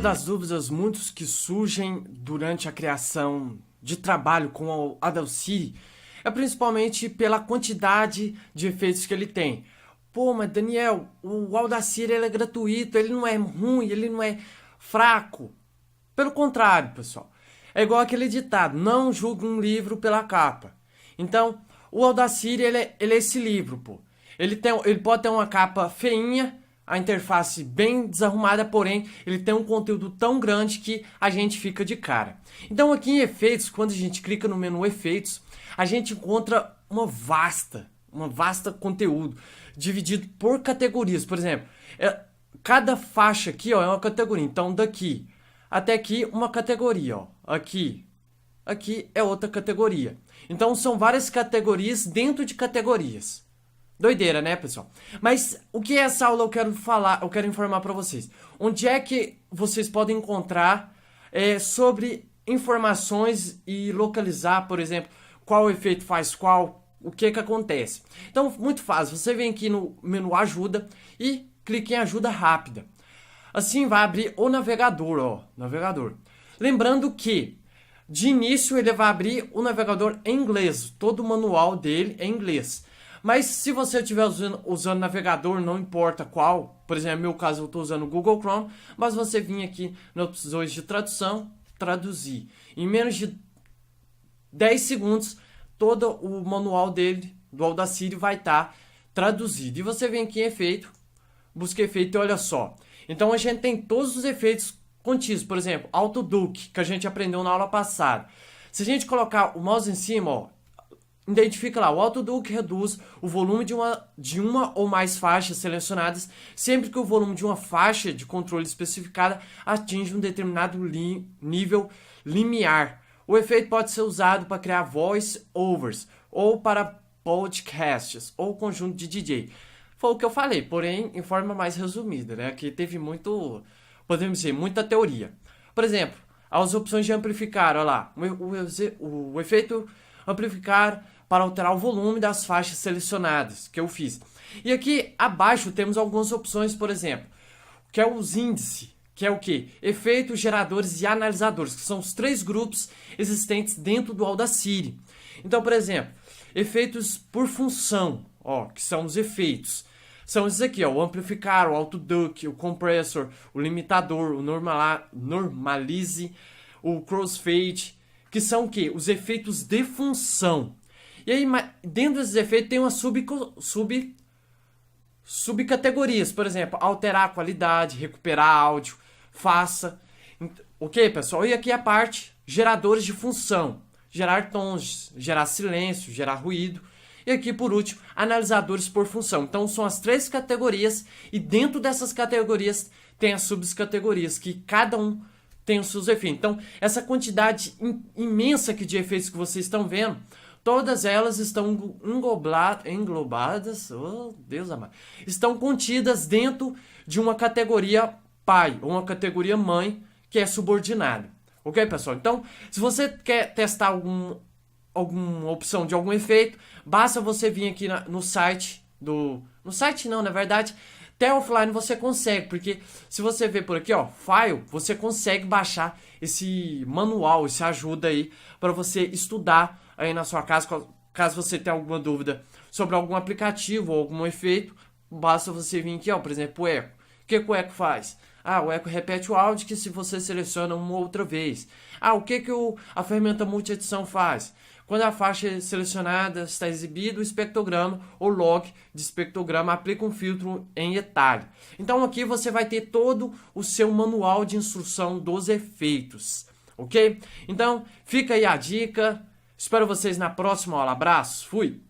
das dúvidas muitos que surgem durante a criação de trabalho com o Audacity é principalmente pela quantidade de efeitos que ele tem. Pô, mas Daniel, o Audacity ele é gratuito, ele não é ruim, ele não é fraco. Pelo contrário, pessoal. É igual aquele ditado, não julgue um livro pela capa. Então, o Audacity ele é esse livro, pô. Ele pode ter uma capa feinha, a interface bem desarrumada, porém, ele tem um conteúdo tão grande que a gente fica de cara. Então aqui em efeitos, quando a gente clica no menu efeitos, a gente encontra uma vasta conteúdo, dividido por categorias. Por exemplo, cada faixa aqui ó, é uma categoria. Então daqui até aqui uma categoria. Ó. Aqui é outra categoria. Então são várias categorias dentro de categorias. Doideira, né, pessoal? Mas o que é essa aula eu quero informar para vocês. Onde é que vocês podem encontrar sobre informações e localizar, por exemplo, qual efeito faz qual, o que acontece. Então, muito fácil. Você vem aqui no menu ajuda e clique em ajuda rápida. Assim vai abrir o navegador, ó, navegador. Lembrando que de início ele vai abrir o navegador em inglês. Todo o manual dele é em inglês. Mas se você estiver usando navegador, não importa qual, por exemplo, no meu caso eu estou usando o Google Chrome, mas você vir aqui nas opções de tradução, traduzir. Em menos de 10 segundos, todo o manual dele, do Audacity, vai estar traduzido. E você vem aqui em efeito, busca efeito e olha só. Então a gente tem todos os efeitos contidos, por exemplo, Auto Duck, que a gente aprendeu na aula passada. Se a gente colocar o mouse em cima, ó, identifica lá, o Auto Duck reduz o volume de uma ou mais faixas selecionadas sempre que o volume de uma faixa de controle especificada atinge um determinado nível limiar. O efeito pode ser usado para criar voice overs ou para podcasts ou conjunto de DJ. Foi o que eu falei, porém em forma mais resumida, né? Aqui teve podemos dizer, muita teoria. Por exemplo, as opções de amplificar, olha lá, o efeito amplificar para alterar o volume das faixas selecionadas, que eu fiz. E aqui abaixo temos algumas opções, por exemplo, que é os índices, que é o quê? Efeitos, geradores e analisadores, que são os 3 grupos existentes dentro do Audacity. Então, por exemplo, efeitos por função, ó, que são os efeitos. São esses aqui, ó, o amplificar, o auto duck, o compressor, o limitador, o normalize, o crossfade, que são o quê? Os efeitos de função. E aí, dentro desses efeitos tem umas subcategorias. Por exemplo, alterar a qualidade, recuperar áudio, faça. Ok, pessoal? E aqui a parte geradores de função. Gerar tons, gerar silêncio, gerar ruído. E aqui, por último, analisadores por função. Então, são as 3 categorias. E dentro dessas categorias tem as subcategorias, que cada um tem os seus efeitos. Então, essa quantidade imensa aqui de efeitos que vocês estão vendo, todas elas estão englobadas, oh Deus amado, estão contidas dentro de uma categoria pai, ou uma categoria mãe, que é subordinada. Ok, pessoal? Então, se você quer testar alguma opção de algum efeito, basta você vir aqui no site no site não, na verdade, até offline você consegue, porque se você ver por aqui, ó, file, você consegue baixar esse manual, esse ajuda aí para você estudar aí na sua casa. Caso você tenha alguma dúvida sobre algum aplicativo ou algum efeito, basta você vir aqui, ó, por exemplo, o eco. O que o eco faz? Ah, o eco repete o áudio que se você seleciona uma outra vez. Ah, o que a ferramenta multi-edição faz? Quando a faixa selecionada está exibida, o espectrograma ou log de espectrograma aplica um filtro em detalhe. Então aqui você vai ter todo o seu manual de instrução dos efeitos, ok? Então fica aí a dica, espero vocês na próxima aula, abraço, fui!